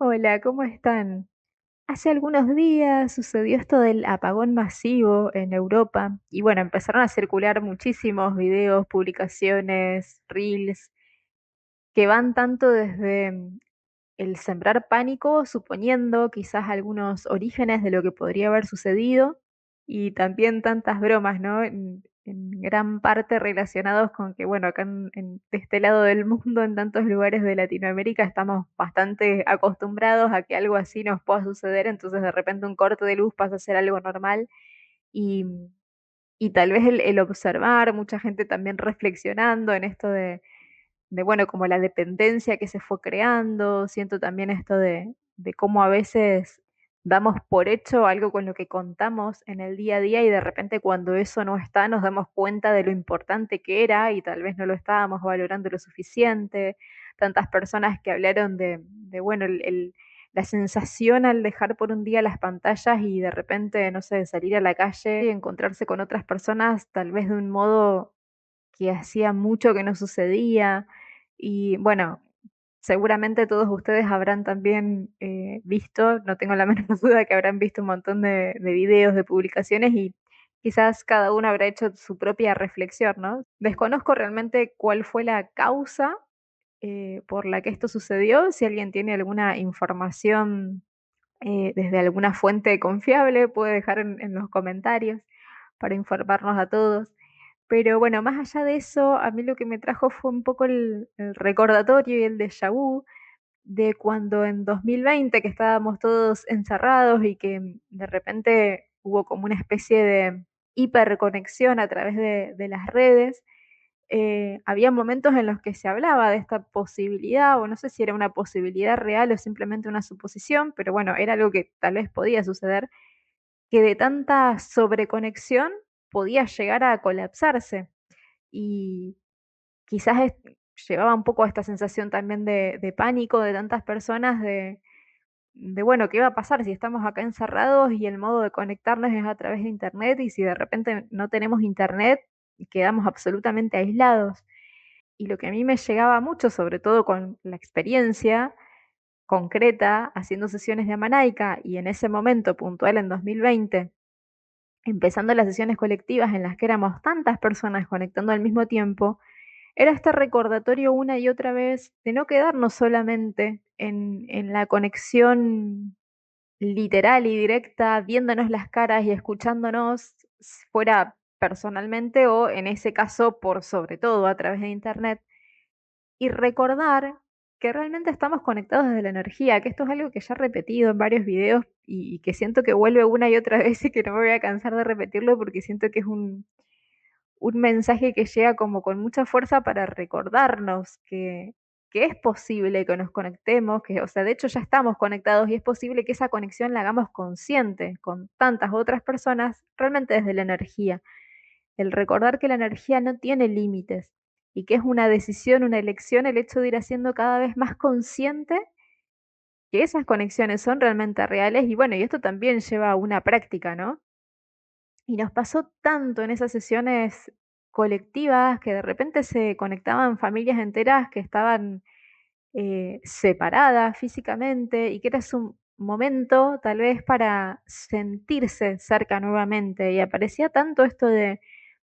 Hola, ¿cómo están? Hace algunos días sucedió esto del apagón masivo en Europa y bueno, empezaron a circular muchísimos videos, publicaciones, reels, que van tanto desde el sembrar pánico, suponiendo quizás algunos orígenes de lo que podría haber sucedido, y también tantas bromas, ¿no? En gran parte relacionados con que, bueno, acá de este lado del mundo, en tantos lugares de Latinoamérica, estamos bastante acostumbrados a que algo así nos pueda suceder, entonces de repente un corte de luz pasa a ser algo normal y, y tal vez el observar, mucha gente también reflexionando en esto bueno, como la dependencia que se fue creando, siento también esto de cómo a veces damos por hecho algo con lo que contamos en el día a día y de repente cuando eso no está nos damos cuenta de lo importante que era y tal vez no lo estábamos valorando lo suficiente. Tantas personas que hablaron bueno, la sensación al dejar por un día las pantallas y de repente, no sé, salir a la calle y encontrarse con otras personas, tal vez de un modo que hacía mucho que no sucedía. Y bueno, seguramente todos ustedes habrán también visto, no tengo la menor duda que habrán visto un montón de videos, de publicaciones y quizás cada uno habrá hecho su propia reflexión, ¿no? Desconozco realmente cuál fue la causa por la que esto sucedió, si alguien tiene alguna información desde alguna fuente confiable, puede dejar en los comentarios para informarnos a todos. Pero bueno, más allá de eso, a mí lo que me trajo fue un poco el recordatorio y el déjà vu de cuando en 2020, que estábamos todos encerrados y que de repente hubo como una especie de hiperconexión a través de las redes, había momentos en los que se hablaba de esta posibilidad, o no sé si era una posibilidad real o simplemente una suposición, pero bueno, era algo que tal vez podía suceder, que de tanta sobreconexión podía llegar a colapsarse. Y quizás llevaba un poco a esta sensación también de pánico de tantas personas, bueno, ¿qué va a pasar si estamos acá encerrados y el modo de conectarnos es a través de Internet y si de repente no tenemos Internet y quedamos absolutamente aislados? Y lo que a mí me llegaba mucho, sobre todo con la experiencia concreta, haciendo sesiones de Amanaica y en ese momento puntual en 2020, empezando las sesiones colectivas en las que éramos tantas personas conectando al mismo tiempo, era este recordatorio una y otra vez de no quedarnos solamente en la conexión literal y directa, viéndonos las caras y escuchándonos, fuera personalmente o en ese caso por sobre todo a través de internet, y recordar que realmente estamos conectados desde la energía, que esto es algo que ya he repetido en varios videos y que siento que vuelve una y otra vez y que no me voy a cansar de repetirlo porque siento que es un mensaje que llega como con mucha fuerza para recordarnos que es posible que nos conectemos, que, o sea, de hecho ya estamos conectados y es posible que esa conexión la hagamos consciente con tantas otras personas, realmente desde la energía. El recordar que la energía no tiene límites y que es una decisión, una elección el hecho de ir haciendo cada vez más consciente que esas conexiones son realmente reales y bueno, y esto también lleva a una práctica, ¿no? Y nos pasó tanto en esas sesiones colectivas que de repente se conectaban familias enteras que estaban separadas físicamente y que era su momento tal vez para sentirse cerca nuevamente. Y aparecía tanto esto de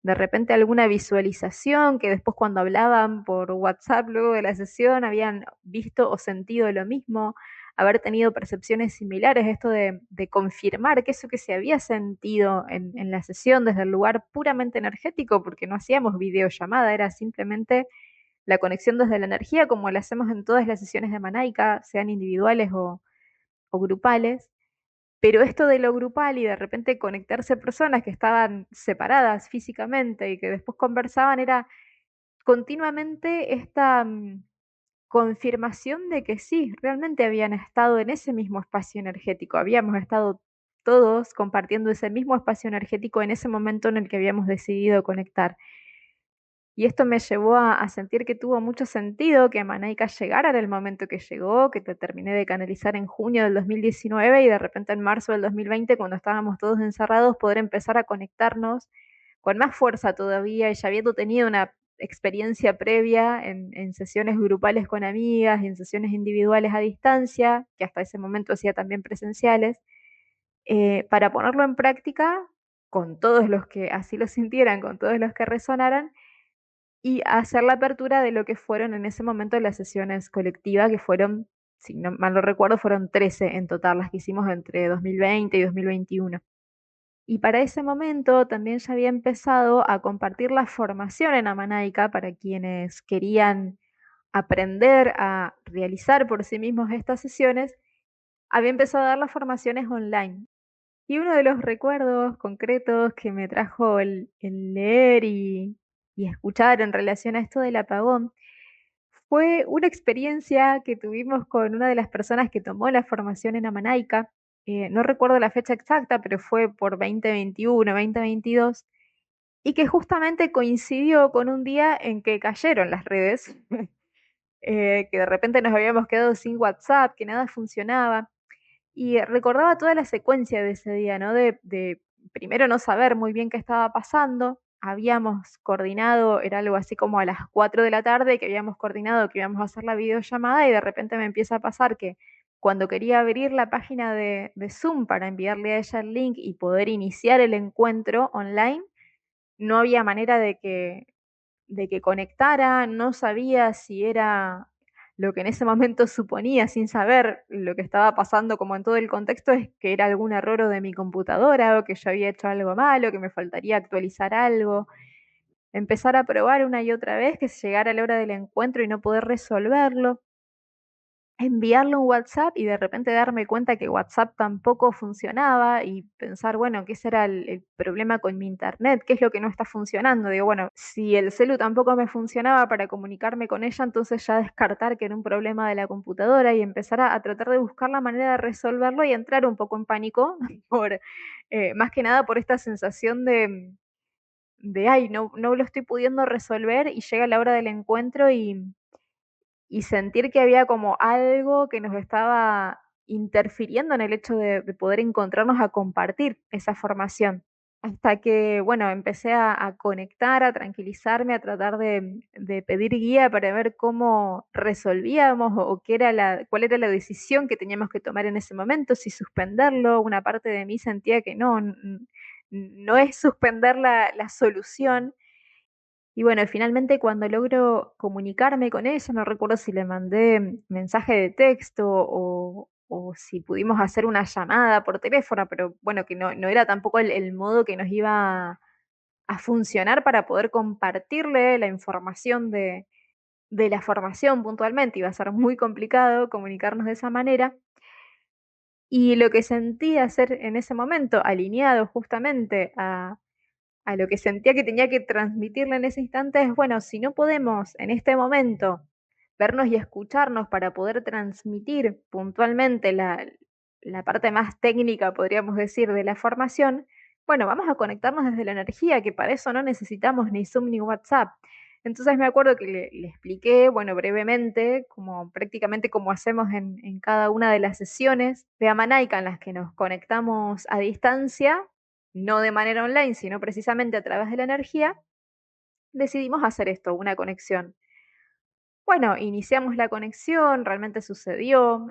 repente alguna visualización que después cuando hablaban por WhatsApp luego de la sesión habían visto o sentido lo mismo, haber tenido percepciones similares, esto de confirmar que eso que se había sentido en la sesión desde el lugar puramente energético, porque no hacíamos videollamada, era simplemente la conexión desde la energía como la hacemos en todas las sesiones de Manaica, sean individuales o grupales. Pero esto de lo grupal y de repente conectarse personas que estaban separadas físicamente y que después conversaban era continuamente esta confirmación de que sí, realmente habían estado en ese mismo espacio energético, habíamos estado todos compartiendo ese mismo espacio energético en ese momento en el que habíamos decidido conectar. Y esto me llevó a sentir que tuvo mucho sentido que Manaika llegara en el momento que llegó, que te terminé de canalizar en junio del 2019 y de repente en marzo del 2020, cuando estábamos todos encerrados, poder empezar a conectarnos con más fuerza todavía y ya habiendo tenido una experiencia previa en sesiones grupales con amigas y en sesiones individuales a distancia, que hasta ese momento hacía también presenciales, para ponerlo en práctica con todos los que así lo sintieran, con todos los que resonaran, y hacer la apertura de lo que fueron en ese momento las sesiones colectivas, que fueron, si no mal no recuerdo, fueron 13 en total las que hicimos entre 2020 y 2021. Y para ese momento también ya había empezado a compartir la formación en Amanaica para quienes querían aprender a realizar por sí mismos estas sesiones. Había empezado a dar las formaciones online. Y uno de los recuerdos concretos que me trajo el leer y escuchar en relación a esto del apagón fue una experiencia que tuvimos con una de las personas que tomó la formación en Amanaica. No recuerdo la fecha exacta, pero fue por 2021, 2022, y que justamente coincidió con un día en que cayeron las redes, que de repente nos habíamos quedado sin WhatsApp, que nada funcionaba. Y recordaba toda la secuencia de ese día, ¿no? De primero no saber muy bien qué estaba pasando. Habíamos coordinado, era algo así como a las 4 de la tarde, que habíamos coordinado que íbamos a hacer la videollamada y de repente me empieza a pasar que cuando quería abrir la página de Zoom para enviarle a ella el link y poder iniciar el encuentro online, no había manera de que conectara, no sabía si era lo que en ese momento suponía, sin saber lo que estaba pasando como en todo el contexto, es que era algún error o de mi computadora o que yo había hecho algo malo, que me faltaría actualizar algo. Empezar a probar una y otra vez que se llegara la hora del encuentro y no poder resolverlo, enviarle un WhatsApp y de repente darme cuenta que WhatsApp tampoco funcionaba y pensar, bueno, ¿qué será el problema con mi internet? ¿Qué es lo que no está funcionando? Digo, bueno, si el celu tampoco me funcionaba para comunicarme con ella, entonces ya descartar que era un problema de la computadora y empezar a tratar de buscar la manera de resolverlo y entrar un poco en pánico por, más que nada por esta sensación ay, no, no lo estoy pudiendo resolver y llega la hora del encuentro y sentir que había como algo que nos estaba interfiriendo en el hecho de poder encontrarnos a compartir esa formación. Hasta que, bueno, empecé a conectar, a tranquilizarme, a tratar de pedir guía para ver cómo resolvíamos o qué era cuál era la decisión que teníamos que tomar en ese momento, si suspenderlo. Una parte de mí sentía que no es suspender la solución, y bueno, finalmente cuando logro comunicarme con ella, no recuerdo si le mandé mensaje de texto o si pudimos hacer una llamada por teléfono, pero bueno, que no era tampoco el modo que nos iba a funcionar para poder compartirle la información de la formación puntualmente. Iba a ser muy complicado comunicarnos de esa manera. Y lo que sentí hacer en ese momento, alineado justamente a lo que sentía que tenía que transmitirle en ese instante es, bueno, si no podemos en este momento vernos y escucharnos para poder transmitir puntualmente la parte más técnica, podríamos decir, de la formación, bueno, vamos a conectarnos desde la energía, que para eso no necesitamos ni Zoom ni WhatsApp. Entonces me acuerdo que le expliqué, bueno, brevemente, como prácticamente como hacemos en cada una de las sesiones de Amanaica en las que nos conectamos a distancia, no de manera online, sino precisamente a través de la energía, decidimos hacer esto, una conexión. Bueno, iniciamos la conexión, realmente sucedió,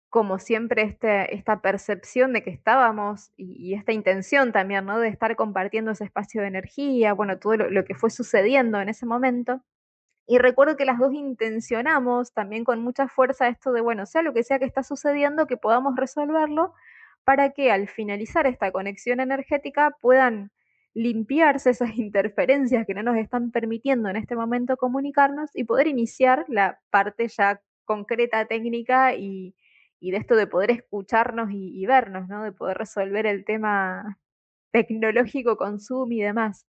como siempre esta percepción de que estábamos y esta intención también, ¿no? De estar compartiendo ese espacio de energía, bueno, todo lo que fue sucediendo en ese momento. Y recuerdo que las dos intencionamos también con mucha fuerza esto de, bueno, sea lo que sea que está sucediendo, que podamos resolverlo para que al finalizar esta conexión energética puedan limpiarse esas interferencias que no nos están permitiendo en este momento comunicarnos y poder iniciar la parte ya concreta, técnica y de esto de poder escucharnos y vernos, ¿no? De poder resolver el tema tecnológico con Zoom y demás.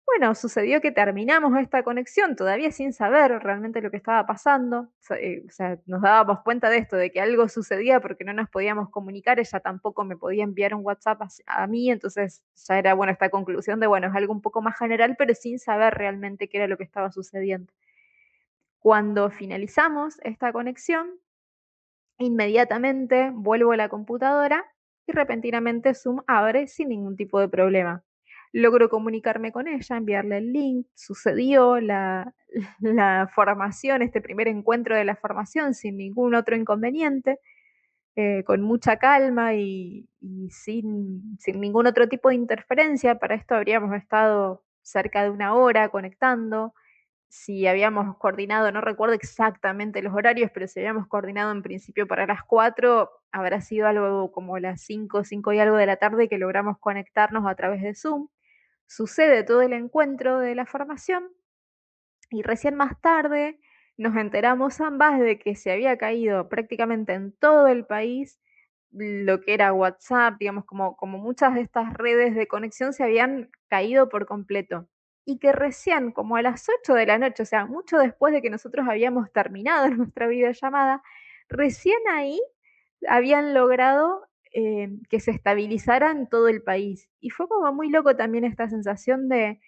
Bueno, sucedió que terminamos esta conexión todavía sin saber realmente lo que estaba pasando. O sea, nos dábamos cuenta de esto, de que algo sucedía porque no nos podíamos comunicar. Ella tampoco me podía enviar un WhatsApp a mí, entonces ya era, bueno, esta conclusión de, bueno, es algo un poco más general, pero sin saber realmente qué era lo que estaba sucediendo. Cuando finalizamos esta conexión, inmediatamente vuelvo a la computadora y repentinamente Zoom abre sin ningún tipo de problema. logro comunicarme con ella, enviarle el link, sucedió la formación, este primer encuentro de la formación sin ningún otro inconveniente, con mucha calma y sin ningún otro tipo de interferencia. Para esto habríamos estado cerca de una hora conectando. Si habíamos coordinado, no recuerdo exactamente los horarios, pero si habíamos coordinado en principio para las 4, habrá sido algo como las 5, 5 y algo de la tarde que logramos conectarnos a través de Zoom. Sucede todo el encuentro de la formación y recién más tarde nos enteramos ambas de que se había caído prácticamente en todo el país lo que era WhatsApp, digamos, como muchas de estas redes de conexión se habían caído por completo. Y que recién, como a las 8 de la noche, o sea, mucho después de que nosotros habíamos terminado nuestra videollamada, recién ahí habían logrado que se estabilizara en todo el país. Y fue como muy loco también esta sensación de,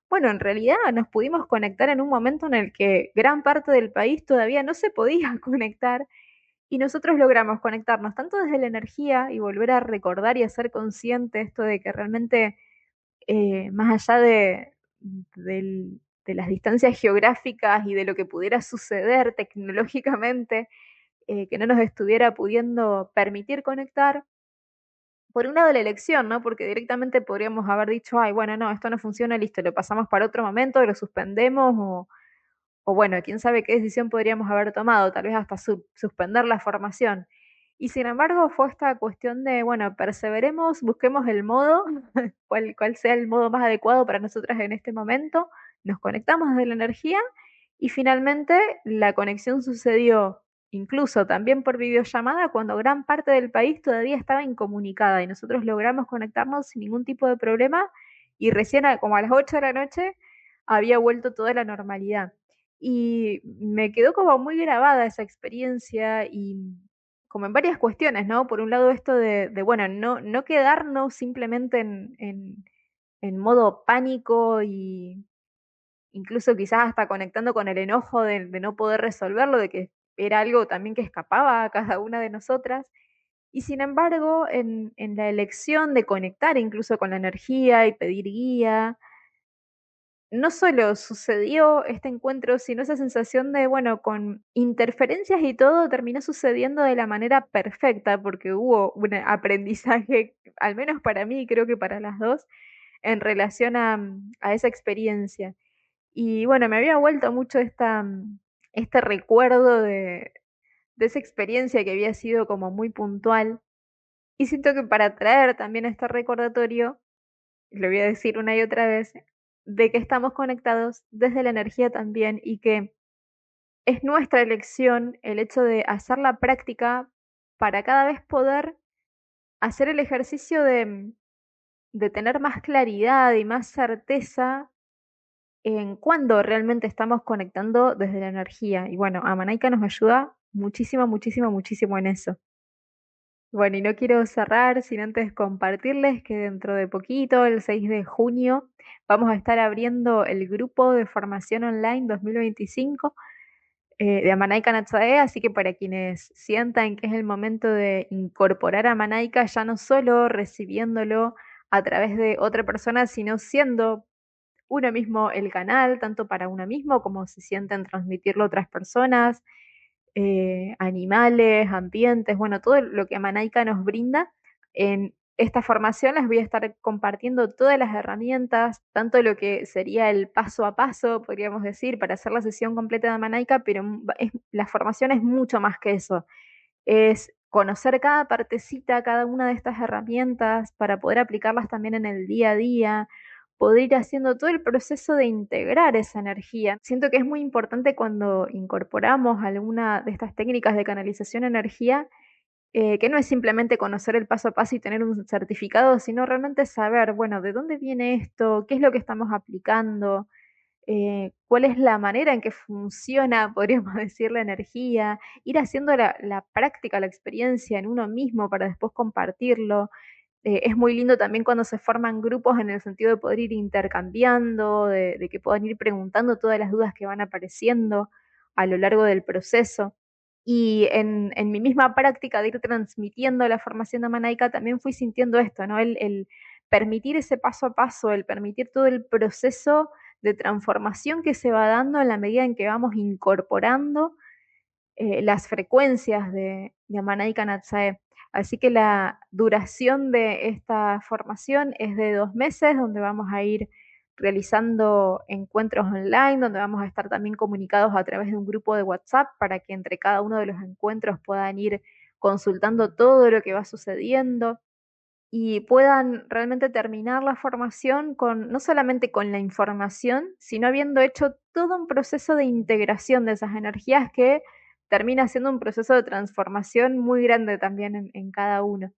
bueno, en realidad nos pudimos conectar en un momento en el que gran parte del país todavía no se podía conectar y nosotros logramos conectarnos tanto desde la energía y volver a recordar y a ser consciente esto de que realmente, más allá de las distancias geográficas y de lo que pudiera suceder tecnológicamente, que no nos estuviera pudiendo permitir conectar, por un lado la elección, ¿no? Porque directamente podríamos haber dicho, ay, bueno, no, esto no funciona, listo, lo pasamos para otro momento, lo suspendemos o bueno, quién sabe qué decisión podríamos haber tomado, tal vez hasta suspender la formación. Y sin embargo fue esta cuestión de, bueno, perseveremos, busquemos el modo, cuál sea el modo más adecuado para nosotras en este momento, nos conectamos desde la energía y finalmente la conexión sucedió incluso también por videollamada cuando gran parte del país todavía estaba incomunicada y nosotros logramos conectarnos sin ningún tipo de problema y recién como a las 8 de la noche había vuelto toda la normalidad. Y me quedó como muy grabada esa experiencia y como en varias cuestiones, ¿no? Por un lado esto de bueno, no quedarnos simplemente en modo pánico y incluso quizás hasta conectando con el enojo de no poder resolverlo, de que era algo también que escapaba a cada una de nosotras. Y sin embargo, en la elección de conectar incluso con la energía y pedir guía, no solo sucedió este encuentro, sino esa sensación de, bueno, con interferencias y todo, terminó sucediendo de la manera perfecta, porque hubo un aprendizaje, al menos para mí, y creo que para las dos, en relación a esa experiencia. Y bueno, me había vuelto mucho este recuerdo de esa experiencia que había sido como muy puntual. Y siento que para traer también este recordatorio, lo voy a decir una y otra vez, de que estamos conectados desde la energía también y que es nuestra elección el hecho de hacer la práctica para cada vez poder hacer el ejercicio de tener más claridad y más certeza en cuándo realmente estamos conectando desde la energía. Y bueno, Amanaika nos ayuda muchísimo, muchísimo, muchísimo en eso. Bueno, y no quiero cerrar sin antes compartirles que dentro de poquito, el 6 de junio, vamos a estar abriendo el grupo de formación online 2025 de Amanaika Natsae, así que para quienes sientan que es el momento de incorporar a Amanaika, ya no solo recibiéndolo a través de otra persona, sino siendo uno mismo el canal, tanto para uno mismo como se sienten transmitirlo a otras personas, animales, ambientes, bueno, todo lo que Manaica nos brinda. En esta formación les voy a estar compartiendo todas las herramientas, tanto lo que sería el paso a paso, podríamos decir, para hacer la sesión completa de Manaica, pero la formación es mucho más que eso. Es conocer cada partecita, cada una de estas herramientas para poder aplicarlas también en el día a día, poder ir haciendo todo el proceso de integrar esa energía. Siento que es muy importante cuando incorporamos alguna de estas técnicas de canalización de energía, que no es simplemente conocer el paso a paso y tener un certificado, sino realmente saber, bueno, de dónde viene esto, qué es lo que estamos aplicando, cuál es la manera en que funciona, podríamos decir, la energía, ir haciendo la práctica, la experiencia en uno mismo para después compartirlo. Es muy lindo también cuando se forman grupos en el sentido de poder ir intercambiando, de que puedan ir preguntando todas las dudas que van apareciendo a lo largo del proceso. Y en mi misma práctica de ir transmitiendo la formación de Manaica también fui sintiendo esto, ¿no? permitir ese paso a paso, el permitir todo el proceso de transformación que se va dando en la medida en que vamos incorporando las frecuencias de Amanai Kanatsae. Así que la duración de esta formación es de 2 meses, donde vamos a ir realizando encuentros online, donde vamos a estar también comunicados a través de un grupo de WhatsApp para que entre cada uno de los encuentros puedan ir consultando todo lo que va sucediendo y puedan realmente terminar la formación con no solamente con la información, sino habiendo hecho todo un proceso de integración de esas energías que termina siendo un proceso de transformación muy grande también en cada uno,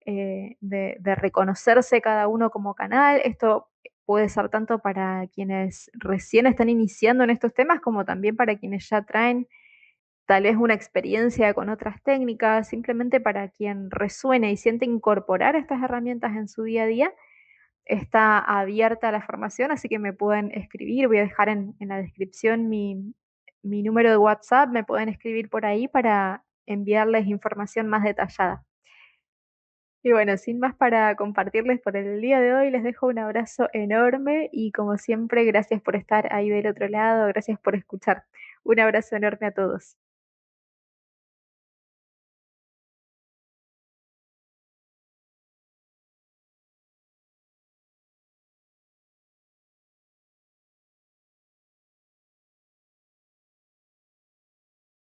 de reconocerse cada uno como canal. Esto puede ser tanto para quienes recién están iniciando en estos temas como también para quienes ya traen tal vez una experiencia con otras técnicas, simplemente para quien resuene y siente incorporar estas herramientas en su día a día, está abierta la formación, así que me pueden escribir, voy a dejar en la descripción mi número de WhatsApp, me pueden escribir por ahí para enviarles información más detallada. Y bueno, sin más para compartirles por el día de hoy, les dejo un abrazo enorme y como siempre, gracias por estar ahí del otro lado, gracias por escuchar. Un abrazo enorme a todos.